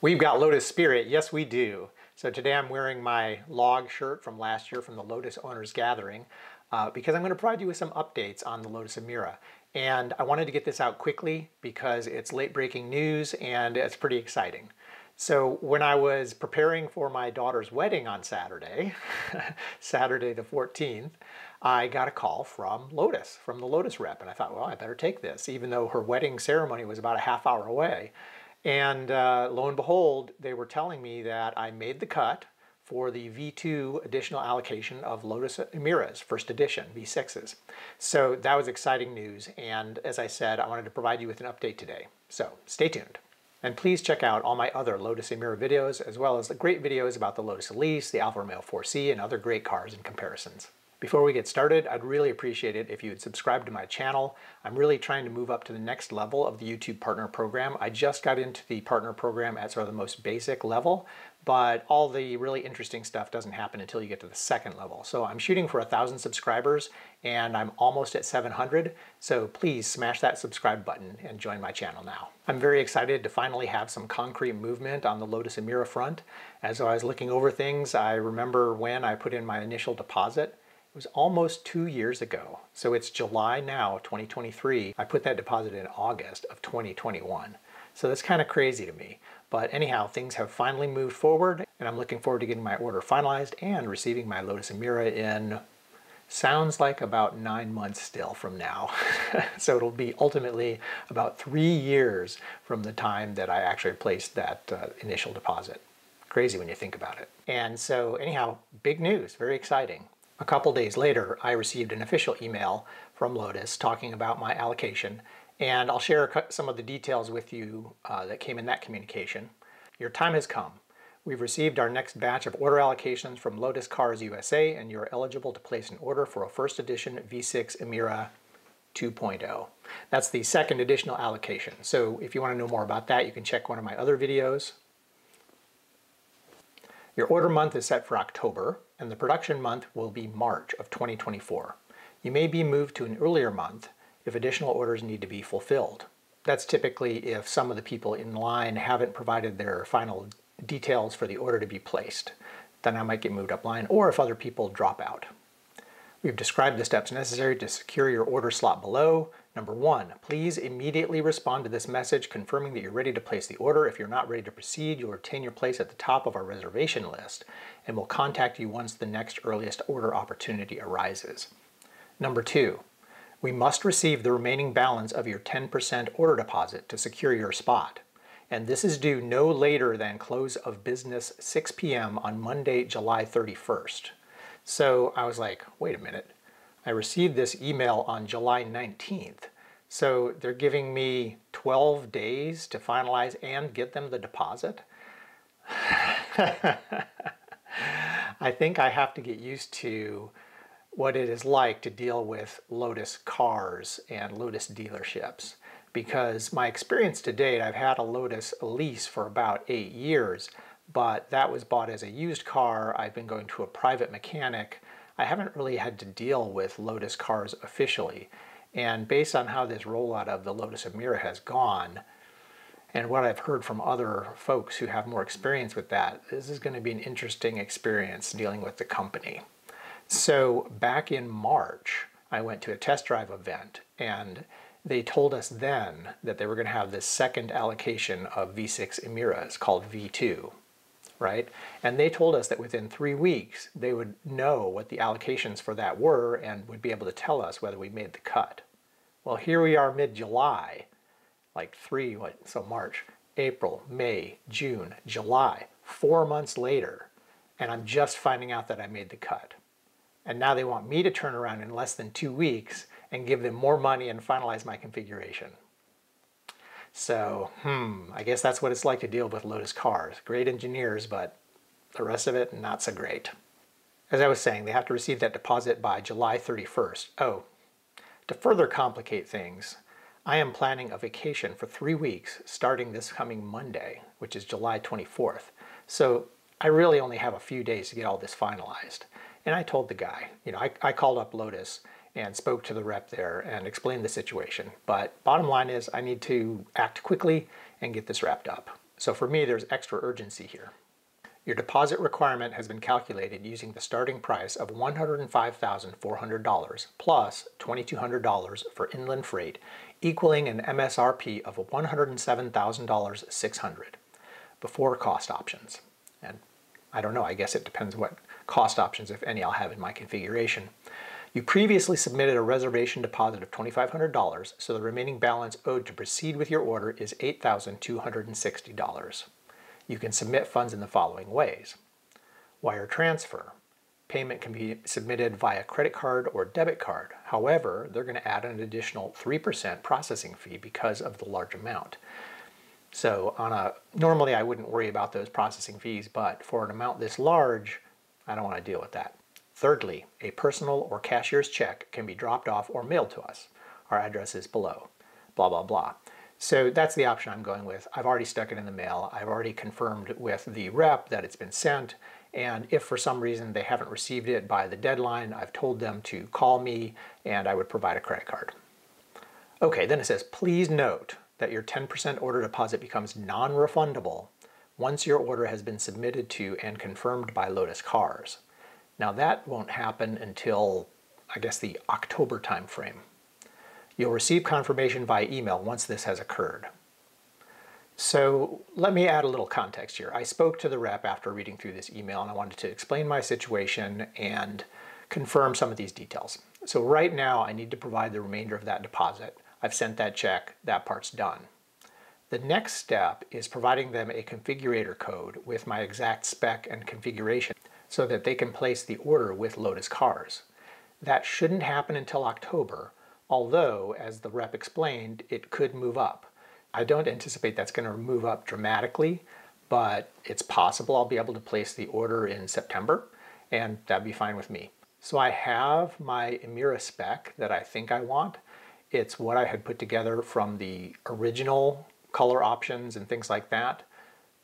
We've got Lotus Spirit, yes we do. So today I'm wearing my log shirt from last year from the Lotus Owners Gathering because I'm going to provide you with some updates on the Lotus Emira. And I wanted to get this out quickly because it's late breaking news and it's pretty exciting. So when I was preparing for my daughter's wedding on Saturday, Saturday the 14th, I got a call from Lotus, from the Lotus rep, and I thought, well, I better take this, even though her wedding ceremony was about a half hour away. And lo and behold, they were telling me that I made the cut for the V2 additional allocation of Lotus Emiras, First Edition, V6s. So that was exciting news, and as I said, I wanted to provide you with an update today. So stay tuned. And please check out all my other Lotus Emira videos, as well as the great videos about the Lotus Elise, the Alfa Romeo 4C, and other great cars and comparisons. Before we get started, I'd really appreciate it if you would subscribe to my channel. I'm really trying to move up to the next level of the YouTube Partner Program. I just got into the Partner Program at sort of the most basic level, but all the really interesting stuff doesn't happen until you get to the second level. So I'm shooting for 1,000 subscribers, and I'm almost at 700, so please smash that subscribe button and join my channel now. I'm very excited to finally have some concrete movement on the Lotus Emira front. As I was looking over things, I remember when I put in my initial deposit. It was almost 2 years ago. So it's July now, 2023. I put that deposit in August of 2021. So that's kind of crazy to me. But anyhow, things have finally moved forward, and I'm looking forward to getting my order finalized and receiving my Lotus Emira in, sounds like about 9 months still from now. So it'll be ultimately about 3 years from the time that I actually placed that initial deposit. Crazy when you think about it. And so anyhow, big news, very exciting. A couple days later, I received an official email from Lotus talking about my allocation, and I'll share some of the details with you that came in that communication. Your time has come. We've received our next batch of order allocations from Lotus Cars USA, and you're eligible to place an order for a First Edition V6 Emira 2.0. That's the second additional allocation. So if you want to know more about that, you can check one of my other videos. Your order month is set for October, and the production month will be March of 2024. You may be moved to an earlier month if additional orders need to be fulfilled. That's typically if some of the people in line haven't provided their final details for the order to be placed. Then I might get moved up line, or if other people drop out. We've described the steps necessary to secure your order slot below. Number 1, please immediately respond to this message confirming that you're ready to place the order. If you're not ready to proceed, you'll retain your place at the top of our reservation list, and we'll contact you once the next earliest order opportunity arises. Number 2, we must receive the remaining balance of your 10% order deposit to secure your spot, and this is due no later than close of business 6 p.m. on Monday, July 31st. So I was like, wait a minute, I received this email on July 19th. So they're giving me 12 days to finalize and get them the deposit? I think I have to get used to what it is like to deal with Lotus Cars and Lotus dealerships. Because my experience to date, I've had a Lotus Elise for about 8 years, but that was bought as a used car. I've been going to a private mechanic. I haven't really had to deal with Lotus Cars officially. And based on how this rollout of the Lotus Emira has gone, and what I've heard from other folks who have more experience with that, this is going to be an interesting experience dealing with the company. So back in March, I went to a test drive event, and they told us then that they were going to have this second allocation of V6 Emiras called V2. Right? And they told us that within 3 weeks, they would know what the allocations for that were and would be able to tell us whether we made the cut. Well, here we are mid-July, like March, April, May, June, July, 4 months later, and I'm just finding out that I made the cut. And now they want me to turn around in less than 2 weeks and give them more money and finalize my configuration. So, I guess that's what it's like to deal with Lotus Cars. Great engineers, but the rest of it, not so great. As I was saying, they have to receive that deposit by July 31st. Oh, to further complicate things, I am planning a vacation for 3 weeks starting this coming Monday, which is July 24th. So I really only have a few days to get all this finalized. And I told the guy, I called up Lotus and spoke to the rep there and explained the situation. But bottom line is I need to act quickly and get this wrapped up. So for me, there's extra urgency here. Your deposit requirement has been calculated using the starting price of $105,400 plus $2,200 for inland freight, equaling an MSRP of $107,600 before cost options. And I don't know, I guess it depends what cost options, if any, I'll have in my configuration. You previously submitted a reservation deposit of $2,500, so the remaining balance owed to proceed with your order is $8,260. You can submit funds in the following ways. Wire transfer. Payment can be submitted via credit card or debit card. However, they're going to add an additional 3% processing fee because of the large amount. So normally I wouldn't worry about those processing fees, but for an amount this large, I don't want to deal with that. Thirdly, a personal or cashier's check can be dropped off or mailed to us. Our address is below, blah, blah, blah. So that's the option I'm going with. I've already stuck it in the mail. I've already confirmed with the rep that it's been sent. And if for some reason they haven't received it by the deadline, I've told them to call me and I would provide a credit card. Okay, then it says, please note that your 10% order deposit becomes non-refundable once your order has been submitted to and confirmed by Lotus Cars. Now that won't happen until, I guess, the October timeframe. You'll receive confirmation via email once this has occurred. So let me add a little context here. I spoke to the rep after reading through this email and I wanted to explain my situation and confirm some of these details. So right now I need to provide the remainder of that deposit. I've sent that check, that part's done. The next step is providing them a configurator code with my exact spec and configuration so that they can place the order with Lotus Cars. That shouldn't happen until October, although, as the rep explained, it could move up. I don't anticipate that's going to move up dramatically, but it's possible I'll be able to place the order in September, and that'd be fine with me. So I have my Emira spec that I think I want. It's what I had put together from the original color options and things like that,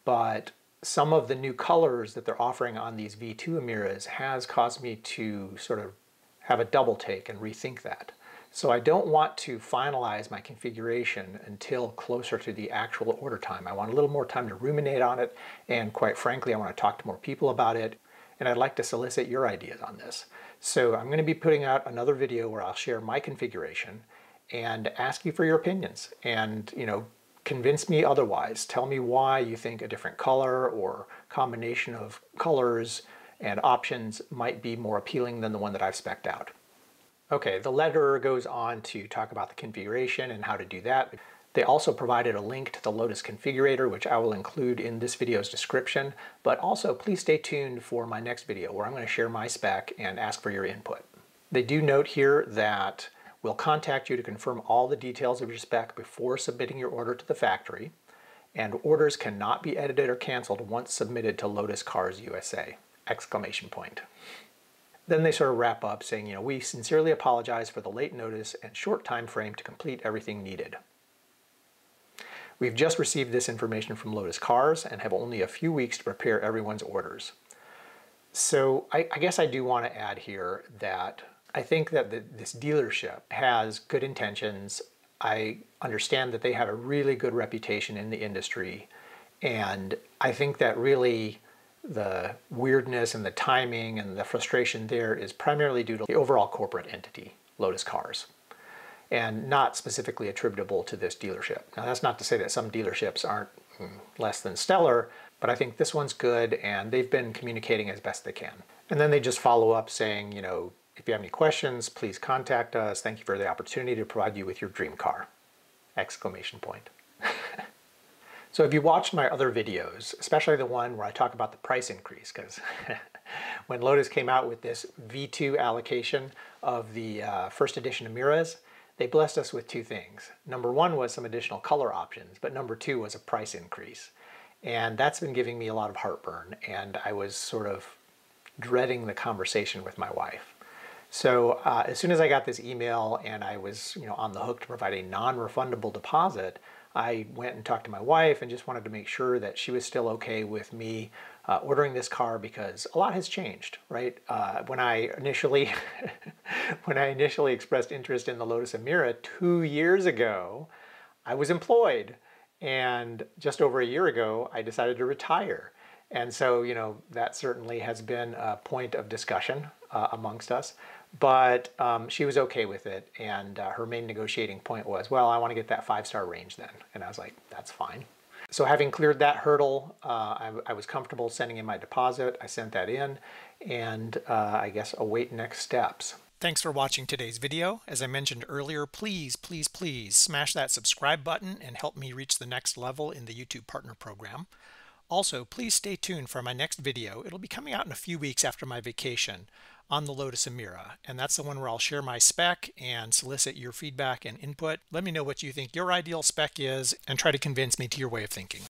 but some of the new colors that they're offering on these V2 Emiras has caused me to sort of have a double take and rethink that. So I don't want to finalize my configuration until closer to the actual order time. I want a little more time to ruminate on it, and quite frankly, I want to talk to more people about it, and I'd like to solicit your ideas on this. So I'm going to be putting out another video where I'll share my configuration and ask you for your opinions, and convince me otherwise. Tell me why you think a different color or combination of colors and options might be more appealing than the one that I've spec'd out. Okay, the letter goes on to talk about the configuration and how to do that. They also provided a link to the Lotus configurator, which I will include in this video's description, but also please stay tuned for my next video where I'm going to share my spec and ask for your input. They do note here that we'll contact you to confirm all the details of your spec before submitting your order to the factory, and orders cannot be edited or canceled once submitted to Lotus Cars USA! Exclamation point. Then they sort of wrap up saying, we sincerely apologize for the late notice and short time frame to complete everything needed. We've just received this information from Lotus Cars and have only a few weeks to prepare everyone's orders. So I guess I do want to add here that I think that this dealership has good intentions. I understand that they have a really good reputation in the industry, and I think that really the weirdness and the timing and the frustration there is primarily due to the overall corporate entity, Lotus Cars, and not specifically attributable to this dealership. Now that's not to say that some dealerships aren't less than stellar, but I think this one's good and they've been communicating as best they can. And then they just follow up saying, if you have any questions, please contact us. Thank you for the opportunity to provide you with your dream car! Exclamation point. So if you watched my other videos, especially the one where I talk about the price increase, because when Lotus came out with this V2 allocation of the First Edition Emiras, they blessed us with two things. Number one was some additional color options, but number two was a price increase. And that's been giving me a lot of heartburn, and I was sort of dreading the conversation with my wife. So as soon as I got this email and I was on the hook to provide a non-refundable deposit, I went and talked to my wife and just wanted to make sure that she was still okay with me ordering this car, because a lot has changed, right? When I initially expressed interest in the Lotus Emira 2 years ago, I was employed, And just over a year ago, I decided to retire. And so, that certainly has been a point of discussion amongst us. But she was okay with it. And her main negotiating point was, well, I want to get that 5-star range then. And I was like, that's fine. So having cleared that hurdle, I was comfortable sending in my deposit. I sent that in, and I guess await next steps. Thanks for watching today's video. As I mentioned earlier, please, please, please smash that subscribe button and help me reach the next level in the YouTube Partner Program. Also, please stay tuned for my next video. It'll be coming out in a few weeks after my vacation on the Lotus Emira, and that's the one where I'll share my spec and solicit your feedback and input. Let me know what you think your ideal spec is and try to convince me to your way of thinking.